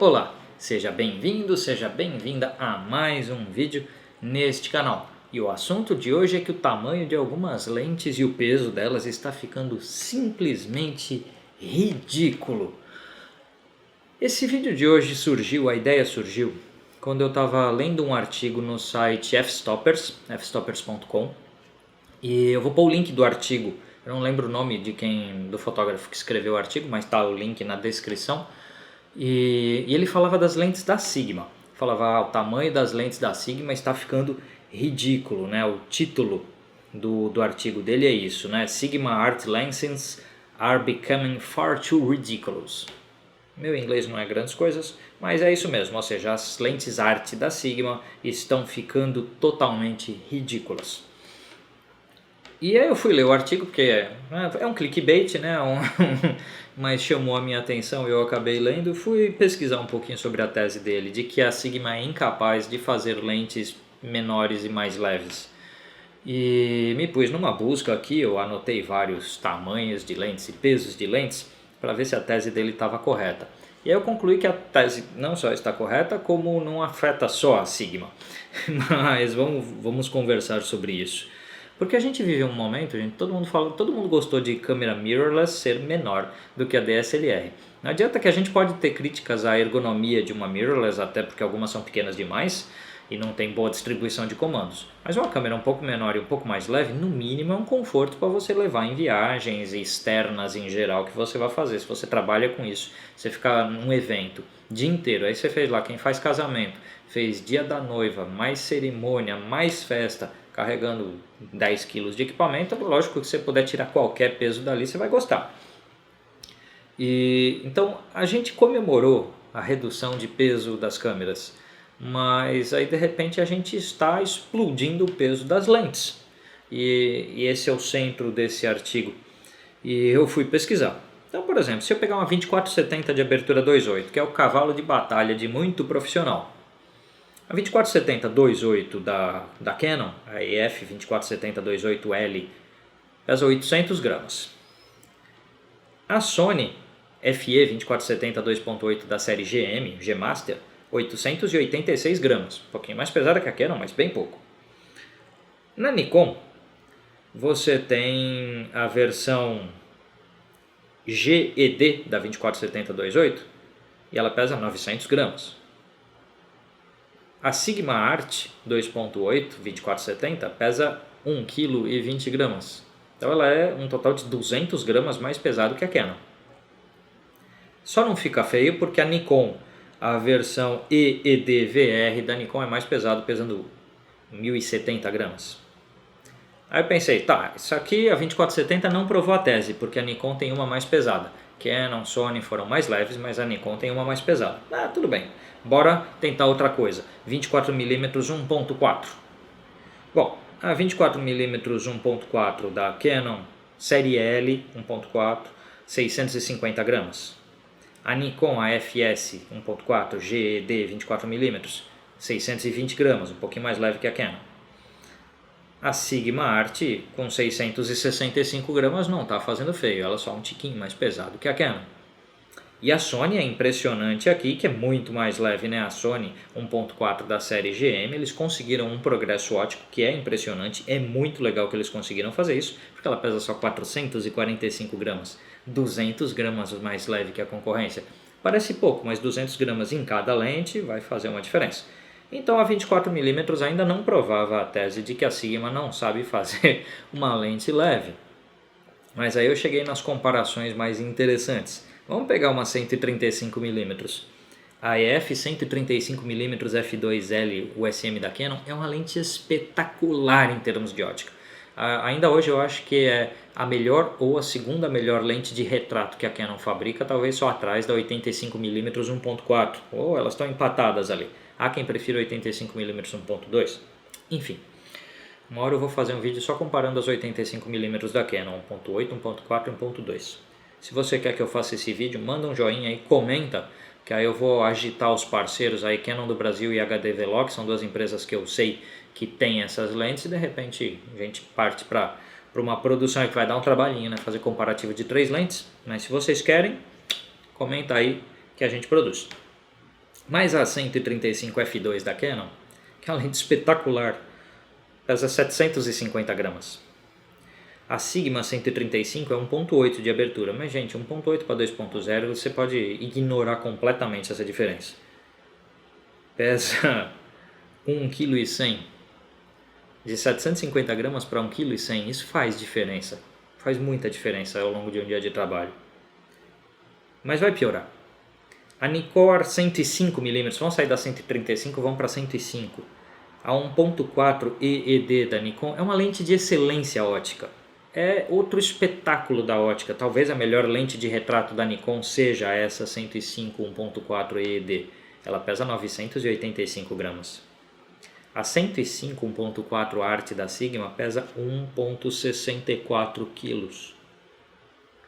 Olá, seja bem-vindo, seja bem-vinda a mais um vídeo neste canal. E o assunto de hoje é que o tamanho de algumas lentes e o peso delas está ficando simplesmente ridículo. Esse vídeo de hoje a ideia surgiu quando eu estava lendo um artigo no site fstoppers.com, e eu vou pôr o link do artigo. Eu não lembro o nome do fotógrafo que escreveu o artigo, mas está o link na descrição. E ele falava das lentes da Sigma. Falava, o tamanho das lentes da Sigma está ficando ridículo, né? O título do artigo dele é isso, né? Sigma Art Lenses are becoming far too ridiculous. Meu inglês não é grandes coisas, mas é isso mesmo. Ou seja, as lentes arte da Sigma estão ficando totalmente ridículas. E aí eu fui ler o artigo, porque é um clickbait, né? Mas chamou a minha atenção e eu acabei lendo. Fui pesquisar um pouquinho sobre a tese dele, de que a Sigma é incapaz de fazer lentes menores e mais leves. E me pus numa busca aqui, eu anotei vários tamanhos de lentes e pesos de lentes, para ver se a tese dele estava correta. E aí eu concluí que a tese não só está correta, como não afeta só a Sigma. Mas vamos conversar sobre isso. Porque a gente vive um momento, gente, todo mundo gostou de câmera mirrorless ser menor do que a DSLR. Não adianta que a gente pode ter críticas à ergonomia de uma mirrorless, até porque algumas são pequenas demais e não tem boa distribuição de comandos. Mas uma câmera um pouco menor e um pouco mais leve, no mínimo é um conforto para você levar em viagens externas em geral que você vai fazer. Se você trabalha com isso, você ficar num evento o dia inteiro, aí você fez lá, quem faz casamento, fez dia da noiva, mais cerimônia, mais festa, carregando 10 quilos de equipamento, lógico que você puder tirar qualquer peso dali, você vai gostar. E então a gente comemorou a redução de peso das câmeras, mas aí de repente a gente está explodindo o peso das lentes. E esse é o centro desse artigo. E eu fui pesquisar. Então, por exemplo, se eu pegar uma 2470 de abertura 2.8, que é o cavalo de batalha de muito profissional, a 2470 2.8 da Canon, a EF 2470 2.8L, pesa 800 gramas. A Sony FE 2470 2.8 da série GM, G Master, 886 gramas. Um pouquinho mais pesada que a Canon, mas bem pouco. Na Nikon, você tem a versão GED da 2470 2.8 e ela pesa 900 gramas. A Sigma Art 2.8 2470 pesa 1,20 kg. Então ela é um total de 200 gramas mais pesado que a Canon. Só não fica feio porque a Nikon, a versão EED-VR da Nikon é mais pesado, pesando 1.070 gramas. Aí eu pensei, tá, isso aqui a 2470 não provou a tese, porque a Nikon tem uma mais pesada. Canon, Sony foram mais leves, mas a Nikon tem uma mais pesada. Tudo bem, bora tentar outra coisa. 24mm 1.4. Bom, a 24mm 1.4 da Canon, série L 1.4, 650 gramas. A Nikon, a FS 1.4 GED 24mm, 620 gramas, um pouquinho mais leve que a Canon. A Sigma Art com 665 gramas não está fazendo feio, ela é só um tiquinho mais pesado que a Canon. E a Sony é impressionante aqui, que é muito mais leve, né? A Sony 1.4 da série GM, eles conseguiram um progresso óptico que é impressionante, é muito legal que eles conseguiram fazer isso, porque ela pesa só 445 gramas, 200 gramas mais leve que a concorrência. Parece pouco, mas 200 gramas em cada lente vai fazer uma diferença. Então a 24mm ainda não provava a tese de que a Sigma não sabe fazer uma lente leve. Mas aí eu cheguei nas comparações mais interessantes. Vamos pegar uma 135mm. A EF 135mm f2L USM da Canon é uma lente espetacular em termos de ótica. Ainda hoje eu acho que é a melhor ou a segunda melhor lente de retrato que a Canon fabrica, talvez só atrás da 85mm 1.4. Ou elas estão empatadas ali. Há quem prefira 85mm 1.2. Enfim, uma hora eu vou fazer um vídeo só comparando as 85mm da Canon 1.8, 1.4 e 1.2. Se você quer que eu faça esse vídeo, manda um joinha aí, comenta, que aí eu vou agitar os parceiros aí, Canon do Brasil e HD Velox, são duas empresas que eu sei que tem essas lentes, e de repente a gente parte para uma produção que vai dar um trabalhinho, né? Fazer comparativo de 3 lentes, mas se vocês querem, comenta aí que a gente produz. mais a 135 f2 da Canon, que é uma lente espetacular, pesa 750 gramas. A Sigma 135 é 1.8 de abertura, mas gente, 1.8 para 2.0 você pode ignorar completamente essa diferença. Pesa 1,1 kg. De 750 gramas para 1,1 kg, isso faz diferença. Faz muita diferença ao longo de um dia de trabalho. Mas vai piorar. A Nikkor 105mm, vamos sair da 135, vamos para 105. A 1.4 EED da Nikon é uma lente de excelência ótica. É outro espetáculo da ótica. Talvez a melhor lente de retrato da Nikon seja essa 105 1.4 EED. Ela pesa 985 gramas. A 105 1.4 Art da Sigma pesa 1.64 kg.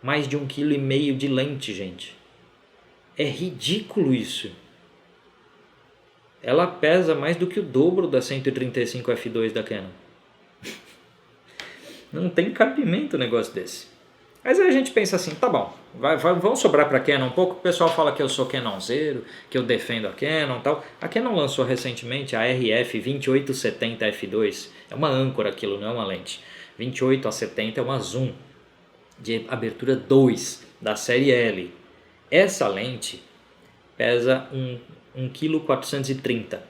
Mais de 1,5 kg de lente, gente. É ridículo isso. Ela pesa mais do que o dobro da 135 f2 da Canon. Não tem cabimento um negócio desse. Mas aí a gente pensa assim, tá bom, vamos sobrar para a Canon um pouco. O pessoal fala que eu sou Canonzeiro, que eu defendo a Canon e tal. A Canon lançou recentemente a RF 2870 f2. É uma âncora aquilo, não é uma lente. 28 a 70 é uma zoom de abertura 2 da série L. Essa lente pesa 1,430 kg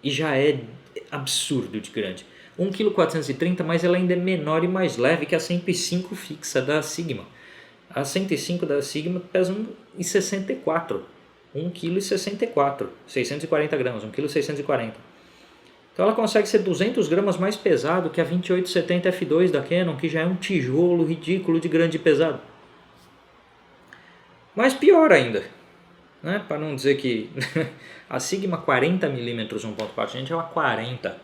e já é absurdo de grande. 1,430 kg, mas ela ainda é menor e mais leve que a 105 fixa da Sigma. A 105 da Sigma pesa 1,64 kg, 1,64 kg, 640 gramas, 1,640 kg. Então ela consegue ser 200 gramas mais pesado que a 2870 f2 da Canon, que já é um tijolo ridículo de grande e pesado. Mas pior ainda, né? Para não dizer que a Sigma 40mm 1.4, gente, é uma 40,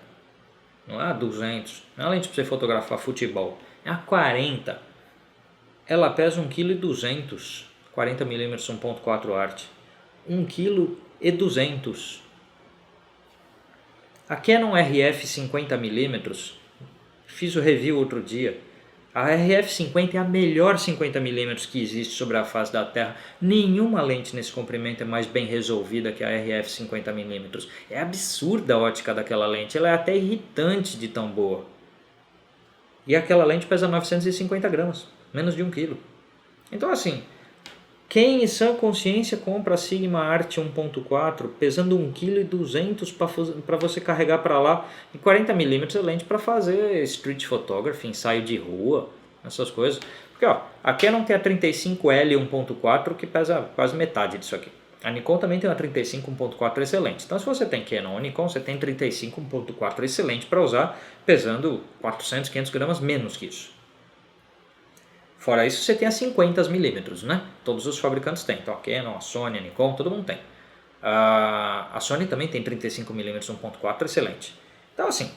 não é a 200, não é a lente para você fotografar futebol, é a 40. Ela pesa 1,2 kg, 40mm 1.4 Art, 1,2 kg. A Canon RF 50mm, fiz o review outro dia. A RF50 é a melhor 50mm que existe sobre a face da Terra. Nenhuma lente nesse comprimento é mais bem resolvida que a RF 50mm. É absurda a ótica daquela lente, ela é até irritante de tão boa. E aquela lente pesa 950 gramas, menos de 1 kg. Então assim, quem em sã consciência compra a Sigma Art 1.4 pesando 1,2 kg para você carregar para lá, e 40mm é lente para fazer street photography, ensaio de rua, essas coisas. Porque ó, a Canon tem a 35L 1.4 que pesa quase metade disso aqui. A Nikon também tem uma 35 1.4 excelente. Então se você tem Canon ou Nikon, você tem 35 1.4 excelente para usar, pesando 400, 500 gramas menos que isso. Fora isso, você tem a 50mm, né? Todos os fabricantes têm. Então, a Canon, a Sony, a Nikon, todo mundo tem. A Sony também tem 35mm 1.4 excelente. Então, assim,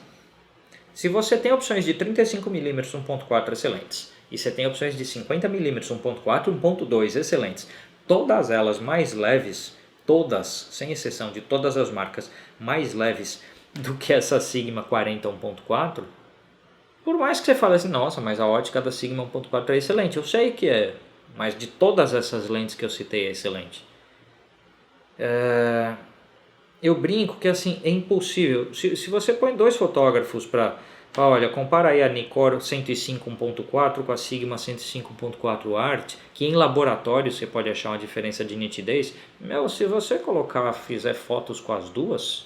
se você tem opções de 35mm 1.4 excelentes e você tem opções de 50mm 1.4 e 1.2 excelentes, todas elas mais leves, todas, sem exceção de todas as marcas, mais leves do que essa Sigma 40 1.4, por mais que você fale assim, nossa, mas a ótica da Sigma 1.4 é excelente. Eu sei que é, mas de todas essas lentes que eu citei é excelente. Eu brinco que assim, é impossível. Se você põe dois fotógrafos para, olha, compara aí a Nikon 105 1.4 com a Sigma 105 1.4 Art, que em laboratório você pode achar uma diferença de nitidez. Se você fizer fotos com as duas,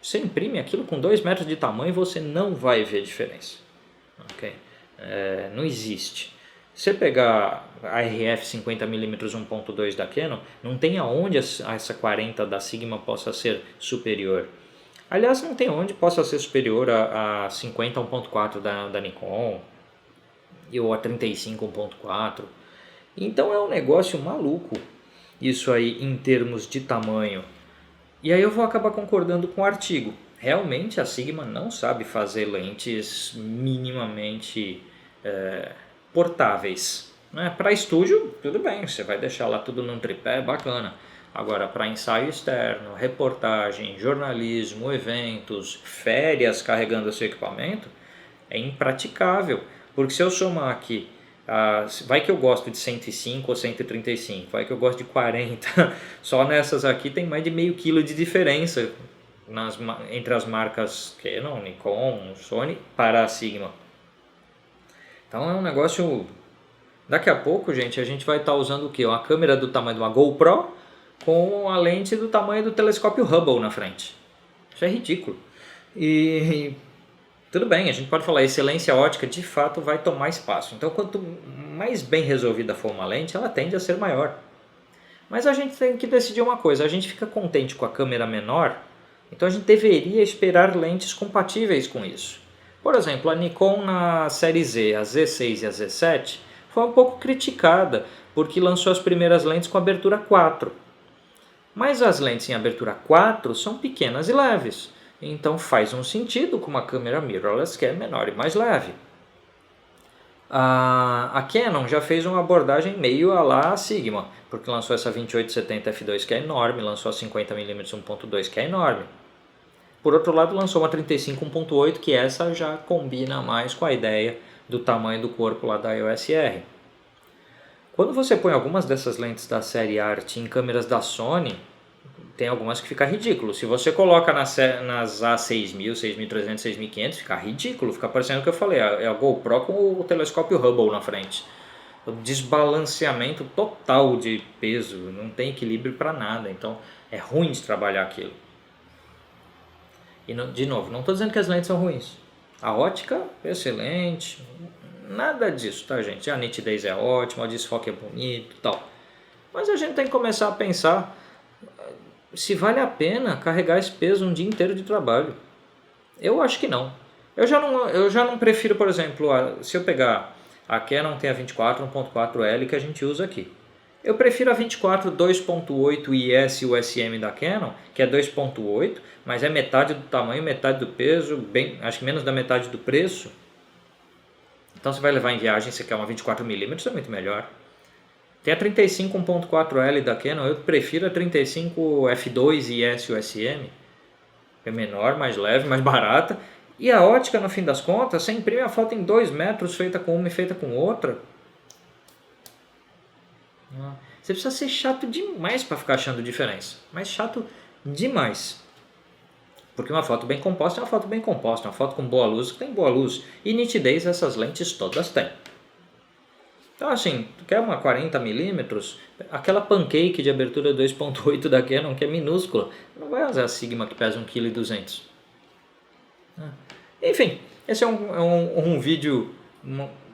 você imprime aquilo com 2 metros de tamanho e você não vai ver diferença. Okay? Não existe. Se você pegar a RF 50mm 1.2 da Canon, não tem aonde essa 40 da Sigma possa ser superior. Aliás, não tem onde possa ser superior a 50 1.4 da Nikon ou a 35 1.4. Então é um negócio maluco isso aí em termos de tamanho. E aí eu vou acabar concordando com o artigo. Realmente a Sigma não sabe fazer lentes minimamente portáveis. Né? Para estúdio, tudo bem, você vai deixar lá tudo num tripé, bacana. Agora, para ensaio externo, reportagem, jornalismo, eventos, férias carregando esse equipamento, é impraticável. Porque se eu somar aqui Vai que eu gosto de 105 ou 135, vai que eu gosto de 40. Só nessas aqui tem mais de meio quilo de diferença entre as marcas Canon, Nikon, Sony para a Sigma. Então é um negócio... Daqui a pouco, gente, a gente vai estar usando o quê? Uma câmera do tamanho de uma GoPro com a lente do tamanho do telescópio Hubble na frente. Isso é ridículo. E tudo bem, a gente pode falar, excelência ótica de fato vai tomar espaço. Então quanto mais bem resolvida for uma lente, ela tende a ser maior. Mas a gente tem que decidir uma coisa, a gente fica contente com a câmera menor, então a gente deveria esperar lentes compatíveis com isso. Por exemplo, a Nikon na série Z, a Z6 e a Z7, foi um pouco criticada porque lançou as primeiras lentes com abertura 4. Mas as lentes em abertura 4 são pequenas e leves, então faz um sentido com uma câmera mirrorless que é menor e mais leve. A Canon já fez uma abordagem meio a lá Sigma, porque lançou essa 2870 f2 que é enorme, lançou a 50mm 1.2 que é enorme. Por outro lado, lançou uma 35 1.8 que essa já combina mais com a ideia do tamanho do corpo lá da EOS R. Quando você põe algumas dessas lentes da série Art em câmeras da Sony, tem algumas que fica ridículo. Se você coloca nas A6000, 6300, 6500, fica ridículo, fica parecendo o que eu falei, é a GoPro com o telescópio Hubble na frente. O desbalanceamento total de peso, não tem equilíbrio para nada, então é ruim de trabalhar aquilo. E de novo, não estou dizendo que as lentes são ruins. A ótica, excelente, nada disso, tá gente? A nitidez é ótima, o desfoque é bonito e tal. Mas a gente tem que começar a pensar se vale a pena carregar esse peso um dia inteiro de trabalho. Eu acho que não. Eu já não prefiro, por exemplo, se eu pegar a Canon tem a 24 1.4L que a gente usa aqui. Eu prefiro a 24 2.8 IS USM da Canon, que é 2.8, mas é metade do tamanho, metade do peso, acho que menos da metade do preço. Então você vai levar em viagem, você quer uma 24mm, é muito melhor. Tem a 35 1.4L da Canon, eu prefiro a 35 f2 IS USM, é menor, mais leve, mais barata. E a ótica, no fim das contas, você imprime a foto em 2 metros, feita com uma e feita com outra. Você precisa ser chato demais para ficar achando diferença, mas chato demais. Porque uma foto bem composta é uma foto bem composta, uma foto com boa luz tem boa luz. E nitidez essas lentes todas têm. Então assim, tu quer uma 40mm, aquela pancake de abertura 2.8 da Canon que é minúscula, não vai usar a Sigma que pesa 1,2 kg. Enfim, esse é um vídeo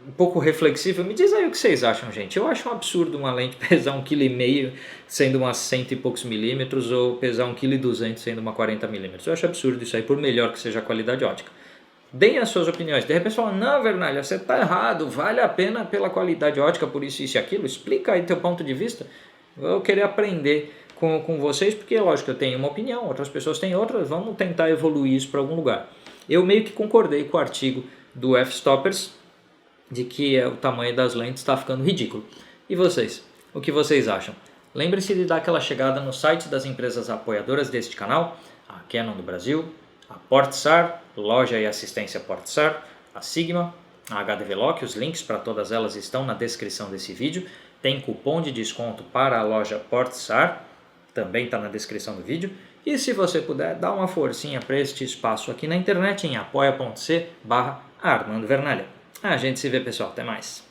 um pouco reflexivo. Me diz aí o que vocês acham, gente. Eu acho um absurdo uma lente pesar 1,5 kg sendo uma 100 e poucos milímetros ou pesar 1,2 kg sendo uma 40mm. Eu acho absurdo isso aí, por melhor que seja a qualidade ótica. Deem as suas opiniões. De repente falam, não, Vernalha, você está errado, vale a pena pela qualidade ótica, por isso e aquilo. Explica aí teu ponto de vista. Eu vou querer aprender com vocês, porque lógico, eu tenho uma opinião, outras pessoas têm outras, vamos tentar evoluir isso para algum lugar. Eu meio que concordei com o artigo do F-Stoppers, de que o tamanho das lentes está ficando ridículo. E vocês? O que vocês acham? Lembre-se de dar aquela chegada no site das empresas apoiadoras deste canal, a Canon do Brasil, a Portsar, loja e assistência Portsar, a Sigma, a HDVLOC, os links para todas elas estão na descrição desse vídeo. Tem cupom de desconto para a loja Portsar, também está na descrição do vídeo. E se você puder, dá uma forcinha para este espaço aqui na internet em apoia.c/Armando Vernalha. A gente se vê, pessoal. Até mais.